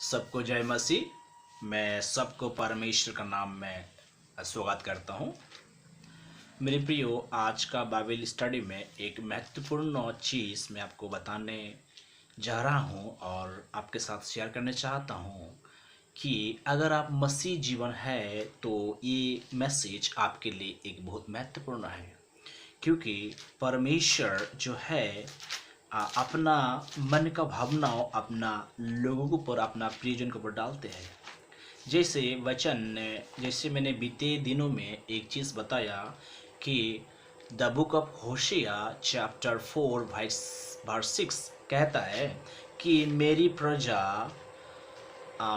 सबको जय मसीह। मैं सबको परमेश्वर का नाम में स्वागत करता हूँ। मेरे प्रियो, आज का बाइबल स्टडी में एक महत्वपूर्ण चीज़ मैं आपको बताने जा रहा हूँ और आपके साथ शेयर करना चाहता हूँ कि अगर आप मसीह जीवन है तो ये मैसेज आपके लिए एक बहुत महत्वपूर्ण है, क्योंकि परमेश्वर जो है अपना मन का भावनाओं अपना लोगों के ऊपर, अपना प्रियजन के ऊपर डालते हैं। जैसे वचन जैसे मैंने बीते दिनों में एक चीज़ बताया कि the book of Hosea chapter 4 verse 6 कहता है कि मेरी प्रजा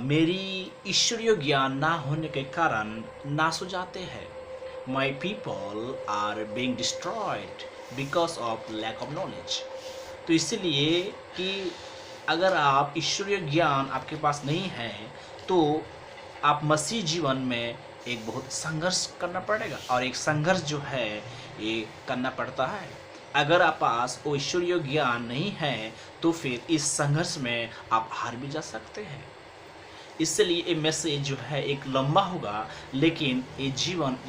मेरी ईश्वरीय ज्ञान ना होने के कारण नाश हो जाते हैं। My people are being destroyed because of lack of knowledge. तो इसलिए कि अगर आप ईश्वरीय ज्ञान आपके पास नहीं है तो आप मसीह जीवन में एक बहुत संघर्ष करना पड़ेगा, और एक संघर्ष जो है ये करना पड़ता है। अगर आप पास वो ईश्वरीय ज्ञान नहीं है तो फिर इस संघर्ष में आप हार भी जा सकते हैं। इसलिए ये मैसेज जो है एक लंबा होगा, लेकिन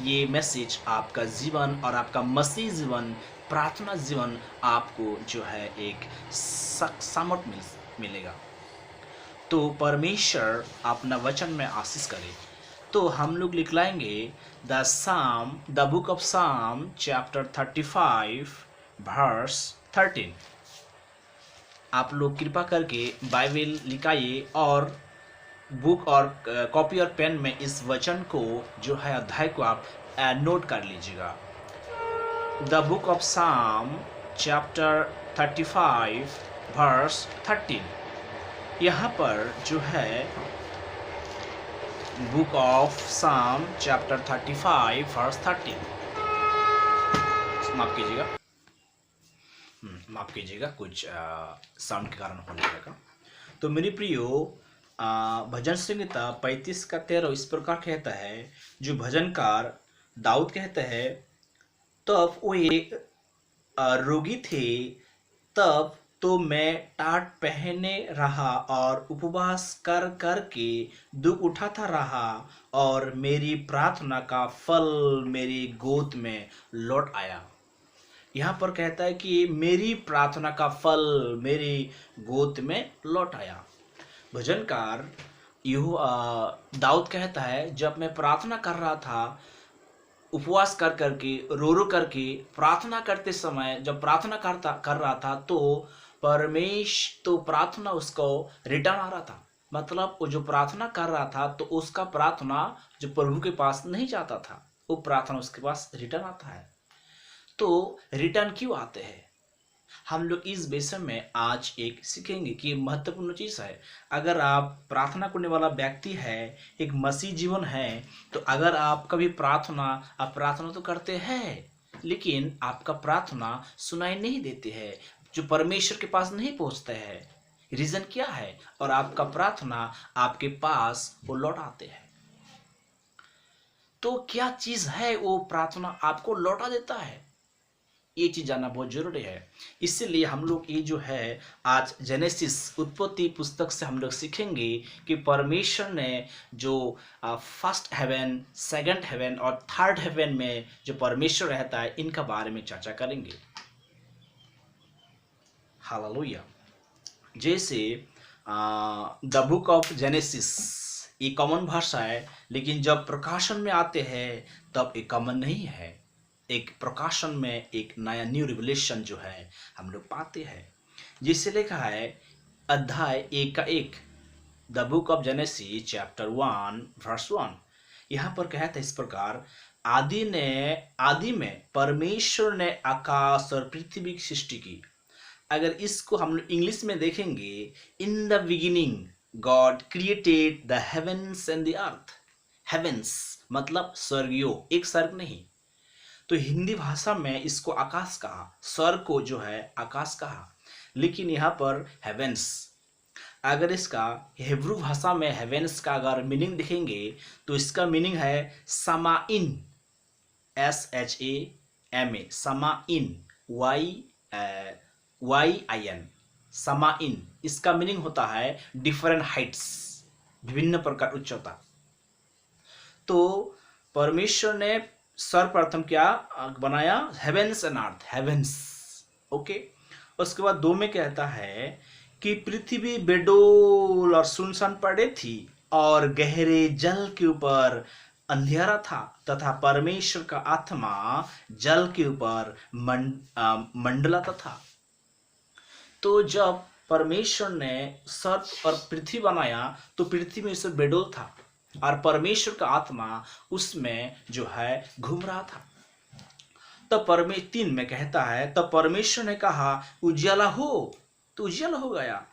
ये मैसेज आपका जीवन और आपका मसीह जीवन, प्रार्थना जीवन आपको जो है एक सामर्थ मिलेगा। तो परमेश्वर अपना वचन में आशीष करे। तो हम लोग लिख लाएंगे द बुक ऑफ साम चैप्टर 35 वर्स 13। आप लोग कृपा करके बाइबल लिखाइए और बुक और कॉपी और पेन में इस वचन को जो है अध्याय को आप नोट कर लीजिएगा। द बुक ऑफ साम चैप्टर 35 वर्स 13। यहाँ पर जो है बुक ऑफ साम चैप्टर 35 वर्स 13, माफ कीजिएगा कुछ साउंड के कारण होने लगा। तो मेरी प्रियो, भजन संहिता 35 का 13 इस प्रकार कहता है, जो भजनकार दाऊद कहते हैं, तब वो एक रोगी थे, तब तो मैं टाट पहने रहा और उपवास कर कर के दुख उठाता रहा, और मेरी प्रार्थना का फल मेरी गोद में लौट आया। यहाँ पर कहता है कि मेरी प्रार्थना का फल मेरी गोद में लौट आया। भजनकार दाऊद कहता है, जब मैं प्रार्थना कर रहा था, उपवास कर करके रो करके प्रार्थना करते समय जब प्रार्थना कर रहा था, तो प्रार्थना उसको रिटर्न आ रहा था। मतलब वो जो प्रार्थना कर रहा था तो उसका प्रार्थना जो प्रभु के पास नहीं जाता था, वो प्रार्थना उसके पास रिटर्न आता है। तो रिटर्न क्यों आते हैं, हम लोग इस विषय में आज एक सीखेंगे कि महत्वपूर्ण चीज़ है। अगर आप प्रार्थना करने वाला व्यक्ति है, एक मसीह जीवन है, तो अगर आप कभी आप प्रार्थना तो करते हैं, लेकिन आपका प्रार्थना सुनाई नहीं देते हैं, जो परमेश्वर के पास नहीं पहुंचते हैं। रीजन क्या है? और आपका प्रार्थना आपके पास वो लौट आते हैं। तो क्या चीज है वो प्रार्थना आपको लौटा देता है? ये चीज जानना बहुत जरूरी है। इसीलिए हम लोग ये जो है आज जेनेसिस उत्पत्ति पुस्तक से हम लोग सीखेंगे कि परमेश्वर ने जो फर्स्ट हेवन, सेकंड हेवन और थर्ड हेवन में जो परमेश्वर रहता है, इनका बारे में चर्चा करेंगे। हालेलुया। जैसे द बुक ऑफ जेनेसिस ये कॉमन भाषा है, लेकिन जब प्रकाशन में आते हैं तब ये कॉमन नहीं है। एक प्रकाशन में एक नया न्यू रिवलेशन जो है हम लोग पाते हैं। जिससे लिखा है अध्याय 1 का 1, the book of Genesis chapter 1 verse 1। यहाँ पर कहता है इस प्रकार, आदि में परमेश्वर ने आकाश और पृथ्वी की सृष्टि की। अगर इसको हम लोग इंग्लिश में देखेंगे, in the beginning God created the heavens and the earth. Heavens मतलब स्वर्गियो, एक स्वर्ग नहीं। तो हिंदी भाषा में इसको आकाश कहा, स्वर्ग को जो है आकाश कहा, लेकिन यहाँ पर हेवेंस। अगर इसका हिब्रू भाषा में हेवेंस का अगर मीनिंग देखेंगे तो इसका मीनिंग है समाइन, SHAMA, समाइन, YIN, समाइन। इसका मीनिंग होता है डिफरेंट हाइट्स, विभिन्न प्रकार उच्चता। तो परमेश्वर ने सर्वप्रथम क्या बनाया? Heavens and earth, heavens. Okay. उसके बाद 2 में कहता है कि पृथ्वी बेडोल और सुनसान पड़े थी और गहरे जल के ऊपर अंधेरा था तथा परमेश्वर का आत्मा जल के ऊपर मंडलाता था। तो जब परमेश्वर ने सर्प और पृथ्वी बनाया तो पृथ्वी में उसे बेडोल था और परमेश्वर का आत्मा उसमें जो है घूम रहा था। तब 3 में कहता है, तब परमेश्वर ने कहा उजियाला हो, तो उजियाला हो गया।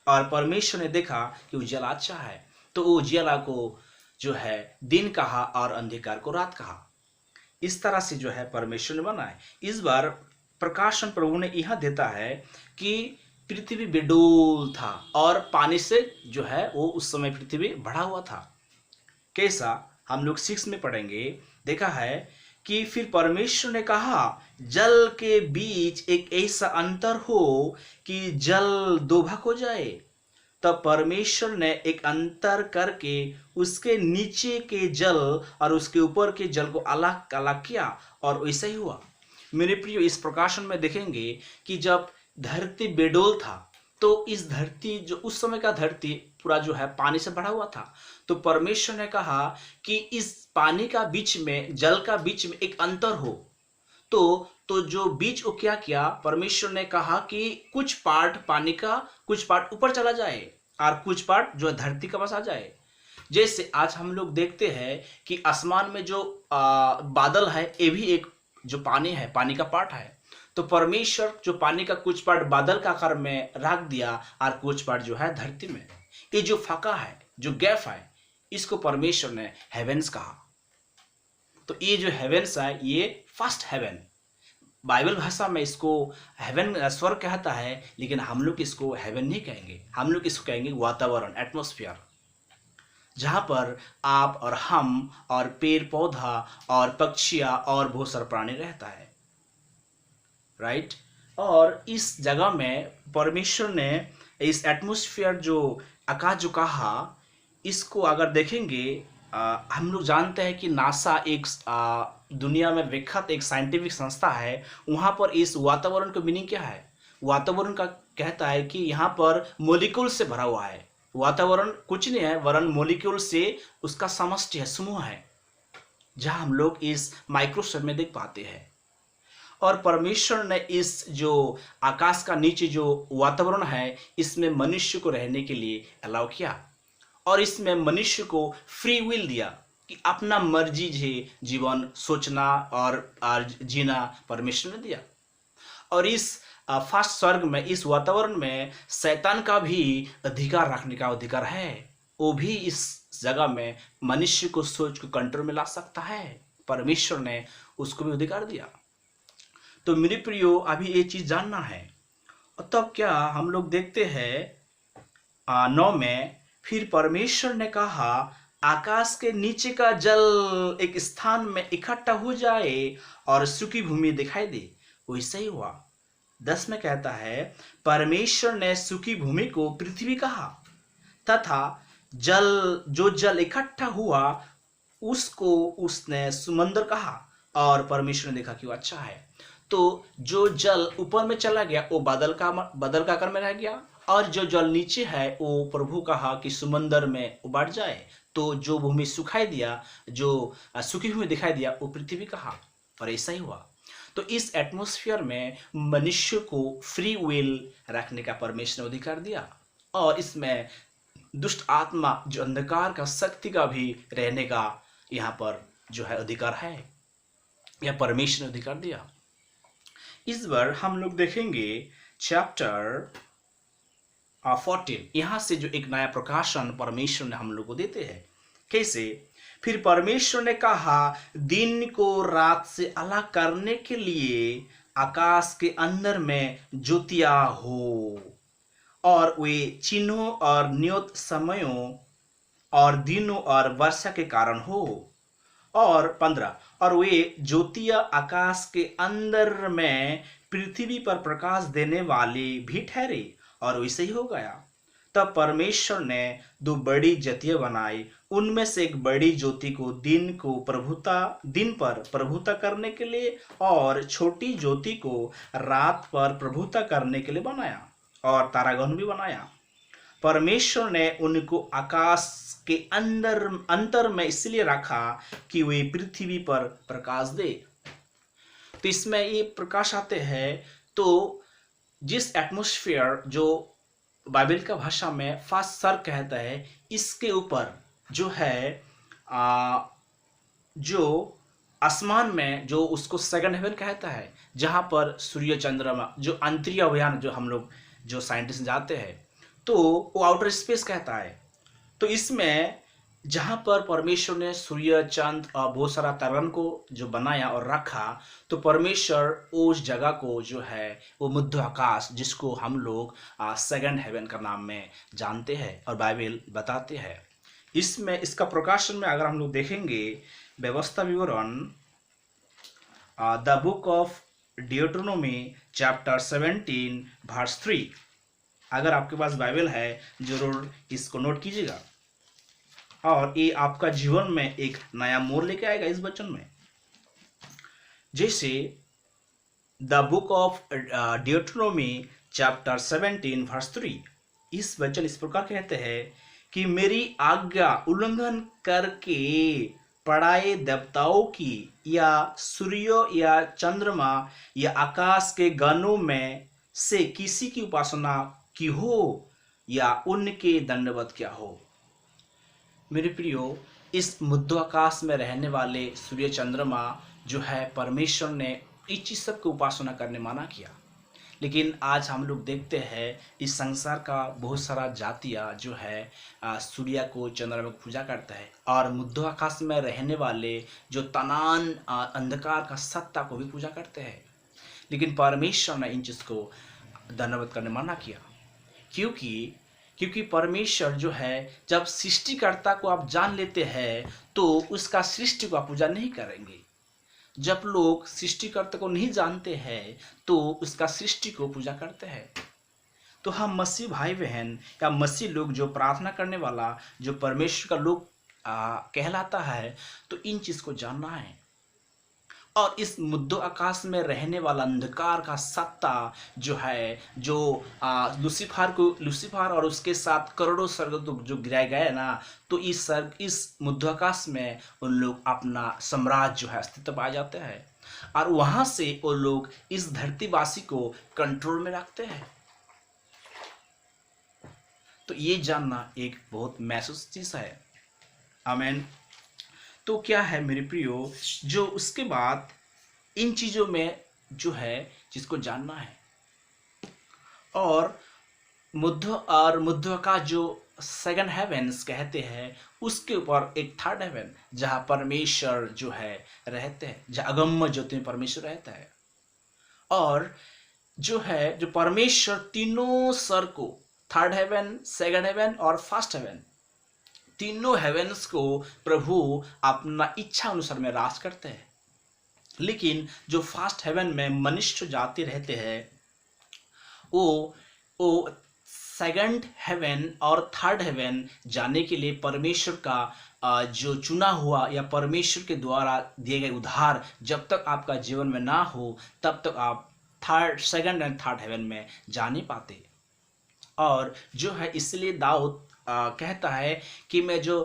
और परमेश्वर ने देखा कि उजियाला अच्छा है, तो उजियाला को जो है दिन कहा और अंधकार को रात कहा। इस तरह से जो है परमेश्वर ने बनाया। इस बार प्रकाशन प्रभु ने यह देता है कि पृथ्वी बेडोल था और पानी से जो है वो उस समय पृथ्वी भरा हुआ था। कैसा? हम लोग 6 में पढ़ेंगे। देखा है कि फिर परमेश्वर ने कहा जल के बीच एक ऐसा अंतर हो कि जल 2 भाग हो जाए। तब परमेश्वर ने एक अंतर करके उसके नीचे के जल और उसके ऊपर के जल को अलग अलग किया और वैसा ही हुआ। मेरे प्रियो, इस प्रकाशन में देखेंगे कि जब धरती बेडोल था तो इस धरती, जो उस समय का धरती पूरा जो है पानी से भरा हुआ था, तो परमेश्वर ने कहा कि इस पानी का बीच में, जल का बीच में एक अंतर हो। तो जो बीच वो क्या किया? परमेश्वर ने कहा कि कुछ पार्ट पानी का, कुछ पार्ट ऊपर चला जाए और कुछ पार्ट जो धरती के पास आ जाए। जैसे आज हम लोग देखते हैं कि आसमान में जो बादल है, ये भी एक जो पानी है, पानी का पार्ट है। तो परमेश्वर जो पानी का कुछ पार्ट बादल का आकार में रख दिया और कुछ पार्ट जो है धरती में। ये जो फाका है, जो गैप है, इसको परमेश्वर ने हेवेंस कहा। तो ये जो हेवेंस है, ये फर्स्ट हेवन। बाइबल भाषा में इसको हेवन, स्वर्ग कहता है, लेकिन हम लोग इसको हेवन नहीं कहेंगे, हम लोग इसको कहेंगे वातावरण, एटमॉस्फेयर, जहां पर आप और हम और पेड़ पौधा और पक्षियां और बहुत सारे प्राणी रहता है, राइट। और इस जगह में परमेश्वर ने इस एटमॉस्फेयर, जो आकाश जो कहा, इसको अगर देखेंगे, हम लोग जानते हैं कि नासा एक दुनिया में विख्यात एक साइंटिफिक संस्था है। वहाँ पर इस वातावरण का मीनिंग क्या है? वातावरण का कहता है कि यहाँ पर मोलिक्यूल से भरा हुआ है। वातावरण कुछ नहीं है वरन मोलिक्यूल से उसका समष्टि है, समूह है, जहाँ हम लोग इस माइक्रोस्कोप में देख पाते हैं। और परमेश्वर ने इस जो आकाश का नीचे जो वातावरण है, इसमें मनुष्य को रहने के लिए अलाउ किया और इसमें मनुष्य को फ्री विल दिया कि अपना मर्जी से जीवन सोचना और जीना परमेश्वर ने दिया। और इस फर्स्ट स्वर्ग में, इस वातावरण में शैतान का भी अधिकार रखने का अधिकार है। वो भी इस जगह में मनुष्य को सोच को कंट्रोल में ला सकता है। परमेश्वर ने उसको भी अधिकार दिया। तो मेरे प्रियो, अभी ये चीज जानना है। और तब क्या हम लोग देखते हैं 9 में, फिर परमेश्वर ने कहा आकाश के नीचे का जल एक स्थान में इकट्ठा हो जाए और सूखी भूमि दिखाई दे। वैसा ही हुआ। 10 में कहता है परमेश्वर ने सूखी भूमि को पृथ्वी कहा तथा जल इकट्ठा हुआ उसको उसने समुद्र कहा और परमेश्वर ने देखा कि वो अच्छा है। तो जो जल ऊपर में चला गया वो बादल का आकार में रह गया और जो जल नीचे है वो प्रभु कहा कि समुद्र में उबार जाए। तो जो भूमि सुखाई दिया, जो सूखी भूमि दिखाई दिया, वो पृथ्वी कहा और ऐसा ही हुआ। तो इस एटमॉस्फेयर में मनुष्य को फ्री विल रखने का परमेश्वर ने अधिकार दिया और इसमें दुष्ट आत्मा, जो अंधकार का शक्ति का भी रहने का यहाँ पर जो है अधिकार है, यह परमेश्वर ने अधिकार दिया। इस बार हम लोग देखेंगे चैप्टर 14। यहाँ से जो एक नया प्रकाशन परमेश्वर ने हम लोग को देते हैं। कैसे? फिर परमेश्वर ने कहा दिन को रात से अलग करने के लिए आकाश के अंदर में ज्योतियां हो और वे चिन्हों और नियत समयों और दिनों और वर्षा के कारण हो। और 15, और वे ज्योतियां आकाश के अंदर में पृथ्वी पर प्रकाश देने वाली भी ठहरे और वैसे ही हो गया। तब परमेश्वर ने दो बड़ी ज्योतियां बनाई, उनमें से एक बड़ी ज्योति को दिन पर प्रभुता करने के लिए और छोटी ज्योति को रात पर प्रभुता करने के लिए बनाया, और तारागण भी बनाया। परमेश्वर ने उनको आकाश के अंतर में इसलिए रखा कि वे पृथ्वी पर प्रकाश दे। तो इसमें ये प्रकाश आते हैं। तो जिस एटमॉस्फेयर जो बाइबल का भाषा में फर्स्ट सर कहता है, इसके ऊपर जो है जो आसमान में जो उसको सेकंड हेवन कहता है, जहां पर सूर्य चंद्रमा जो अंतरिक्ष अभियान जो हम लोग जो साइंटिस्ट जाते हैं, तो वो आउटर स्पेस कहता है। तो इसमें जहां पर परमेश्वर ने सूर्य चंद्र और बहुत सारा तारन को जो बनाया और रखा, तो परमेश्वर उस जगह को जो है वो मध्य आकाश, जिसको हम लोग सेकंड हेवन का नाम में जानते हैं और बाइबल बताते हैं। इसमें इसका प्रकाशन में अगर हम लोग देखेंगे व्यवस्था विवरण, the book of Deuteronomy chapter 17 verse 3, अगर आपके पास बाइबल है जरूर इसको नोट कीजिएगा, और ये आपका जीवन में एक नया मोड़ लेके आएगा इस वचन में। जैसे the book of Deuteronomy chapter 17 verse 3, इस वचन इस प्रकार कहते हैं कि मेरी आज्ञा उल्लंघन करके पढ़ाए देवताओं की या सूर्य या चंद्रमा या आकाश के गणों में से किसी की उपासना की हो या उनके दंडवत क्या हो। मेरे प्रियो, इस मध्य आकाश में रहने वाले सूर्य चंद्रमा जो है परमेश्वर ने इस चीज सब की उपासना करने मना किया। लेकिन आज हम लोग देखते हैं इस संसार का बहुत सारा जातियाँ जो है सूर्य को चंद्रमा को पूजा करता है, और मध्य आकाश में रहने वाले जो तनान अंधकार का सत्ता को भी पूजा करते हैं। लेकिन परमेश्वर ने इन चीज को दंडवत करने मना किया, क्योंकि परमेश्वर जो है, जब सृष्टिकर्ता को आप जान लेते हैं तो उसका सृष्टि को आप पूजा नहीं करेंगे। जब लोग सृष्टिकर्ता को नहीं जानते हैं तो उसका सृष्टि को पूजा करते हैं। तो हम मसीह भाई बहन या मसीह लोग जो प्रार्थना करने वाला जो परमेश्वर का लोग कहलाता है, तो इन चीज को जानना है। और इस मध्य आकाश में रहने वाला अंधकार का सत्ता जो है, जो लूसीफर और उसके साथ करोड़ों स्वर्गदूत जो गिराए गए ना, तो इस मध्य आकाश में उन लोग अपना साम्राज्य जो है अस्तित्व पा जाते हैं, और वहां से वो लोग इस धरतीवासी को कंट्रोल में रखते हैं। तो ये जानना एक बहुत महसूस चीज है। आमीन। तो क्या है मेरे प्रियो, जो उसके बाद इन चीजों में जो है जिसको जानना है, और मध्य का जो सेकंड हेवेंस कहते हैं, उसके ऊपर एक थर्ड हेवन जहां परमेश्वर जो है रहते हैं, जहां अगम्य ज्योति में परमेश्वर रहता है। और जो है जो परमेश्वर तीनों स्वर को, थर्ड हेवन, सेकंड हेवन और फर्स्ट हेवन, तीनों हेवेंस को प्रभु अपना इच्छा अनुसार में राज करते हैं। लेकिन जो फर्स्ट हेवन में मनुष्य जाते रहते हैं, वो सेकंड हेवन और थर्ड हेवन जाने के लिए परमेश्वर का जो चुना हुआ या परमेश्वर के द्वारा दिए गए उद्धार जब तक आपका जीवन में ना हो, तब तक आप सेकंड एंड थर्ड हेवन में जा नहीं पाते। और जो है इसलिए दाऊद कहता है कि मैं जो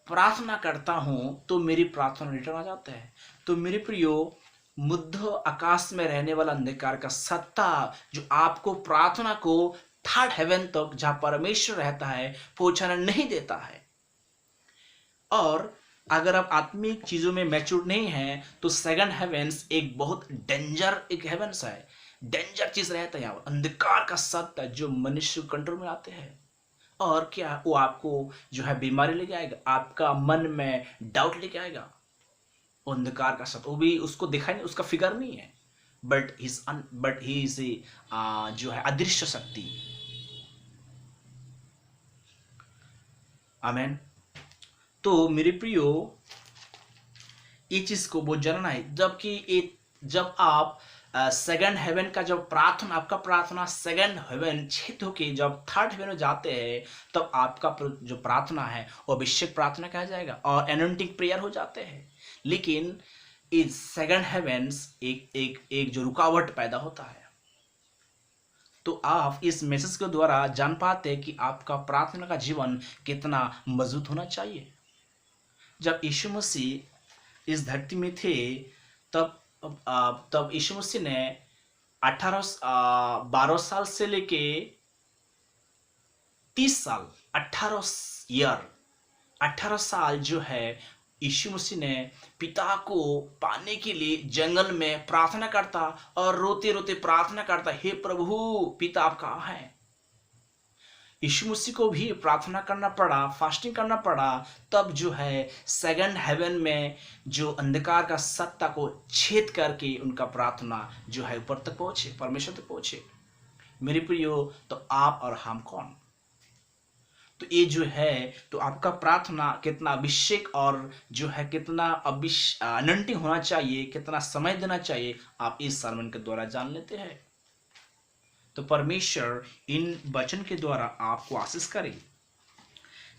प्रार्थना करता हूं तो मेरी प्रार्थना रिटर्न आ जाता है। तो मेरे प्रियो, मध्य आकाश में रहने वाला अंधकार का सत्ता जो आपको प्रार्थना को थर्ड हेवन तक जहां परमेश्वर रहता है पहुंचाना नहीं देता है। और अगर आप आत्मिक चीजों में मैच्योर नहीं है तो सेकंड हेवेंस एक बहुत डेंजर एक हेवेंस है, डेंजर चीज रहता है। यहाँ अंधकार का सत्ता जो मनुष्य कंट्रोल में आते हैं, और क्या वो आपको जो है बीमारी लेके आएगा, आपका मन में डाउट लेके आएगा। अंधकार का सत्ता वो भी उसको दिखाई नहीं, उसका फिगर नहीं है, बट ही इज जो है अदृश्य शक्ति। आमेन। तो मेरे प्रियो, ये चीज को बहुत जानना है। जब आप सेकंड हेवन का जब प्रार्थना, आपका प्रार्थना सेकंड हेवन छेद होके जब थर्ड हेवन में जाते हैं, तब आपका जो प्रार्थना है वो अभिषेक प्रार्थना कहा जाएगा और एनोइंटिंग प्रेयर हो जाते हैं। लेकिन इस सेकंड हेवंस एक एक एक जो रुकावट पैदा होता है। तो आप इस मैसेज के द्वारा जान पाते हैं कि आपका प्रार्थना का जीवन कितना मजबूत होना चाहिए। जब यीशु मसीह इस धरती में थे, तब तब यीशु मसीह ने 12 साल से लेके 30 साल 18 साल जो है यीशु मसीह ने पिता को पाने के लिए जंगल में प्रार्थना करता और रोते रोते प्रार्थना करता, हे प्रभु पिता आप कहाँ हैं। यीशु मसीह को भी प्रार्थना करना पड़ा, फास्टिंग करना पड़ा, तब जो है सेकंड हेवन में जो अंधकार का सत्ता को छेद करके उनका प्रार्थना जो है ऊपर तक पहुंचे, परमेश्वर तक पहुंचे। मेरे प्रियो, तो आप और हम कौन? तो ये जो है, तो आपका प्रार्थना कितना अभिषेक और जो है कितना अनंटिंग होना चाहिए, कितना समय देना चाहिए, आप इस सरमन के द्वारा जान लेते हैं। तो परमेश्वर इन वचन के द्वारा आपको आशीष करे।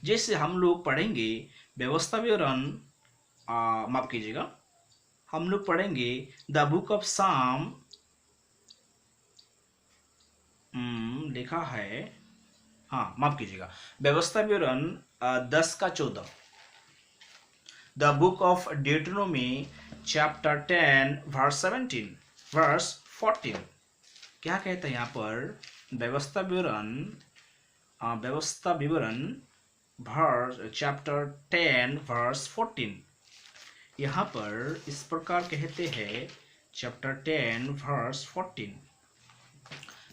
जैसे हम लोग पढ़ेंगे व्यवस्था विवरण, माफ कीजिएगा, हम लोग पढ़ेंगे द बुक ऑफ साम, लिखा है, हाँ माफ कीजिएगा, व्यवस्था विवरण 10:14, the book of Deuteronomy chapter 10 verse 17 verse 14। क्या कहता है यहाँ पर? व्यवस्था विवरण वर्स चैप्टर 10 वर्स 14। यहाँ पर इस प्रकार कहते हैं, चैप्टर 10 वर्स 14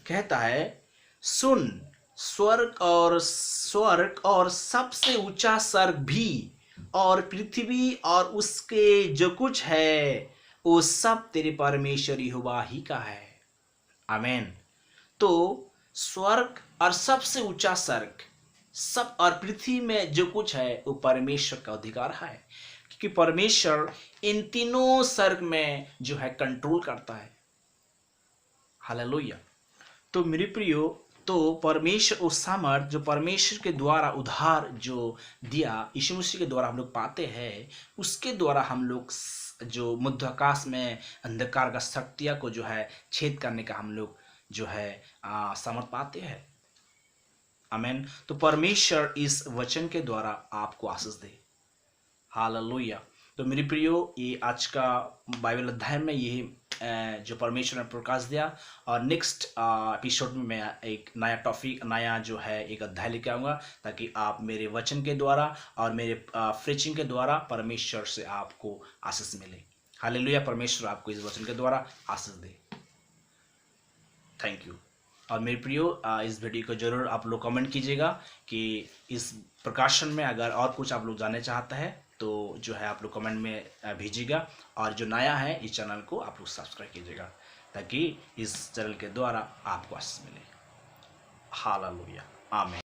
कहता है, सुन, स्वर्ग और सबसे ऊंचा स्वर्ग भी और पृथ्वी और उसके जो कुछ है वो सब तेरे परमेश्वर यहोवा ही का है। आमीन। तो स्वर्ग और सबसे ऊंचा स्वर्ग, सब और पृथ्वी में जो कुछ है वो परमेश्वर का अधिकार है, क्योंकि परमेश्वर इन तीनों स्वर्ग में जो है कंट्रोल करता है। हालेलुया। तो मेरे प्रियो, तो परमेश्वर उस सामर्थ जो परमेश्वर के द्वारा उद्धार जो दिया यीशु मसीह के द्वारा हम लोग पाते हैं, उसके द्वारा हम लोग जो मध्याकाश में अंधकार का शक्तियाँ को जो है छेद करने का हम लोग जो है सामर्थ पाते हैं। आमीन। तो परमेश्वर इस वचन के द्वारा आपको आशीष दे। हालेलुया। तो मेरे प्रियो, ये आज का बाइबल अध्याय में ये जो परमेश्वर ने प्रकाश दिया, और नेक्स्ट एपिसोड में मैं एक नया टॉपिक, नया जो है एक अध्याय लेके आऊँगा, ताकि आप मेरे वचन के द्वारा और मेरे प्रीचिंग के द्वारा परमेश्वर से आपको आशीष मिले। हालेलुया। परमेश्वर आपको इस वचन के द्वारा आशीष दे। Thank you. और मेरे प्रियो, इस वीडियो को जरूर आप लोग कमेंट कीजिएगा कि इस प्रकाशन में अगर और कुछ आप लोग जानना चाहते हैं तो जो है आप लोग कमेंट में भेजिएगा, और जो नया है इस चैनल को आप लोग सब्सक्राइब कीजिएगा, ताकि इस चैनल के द्वारा आपको आशीष मिले। हालेलुया। आमीन।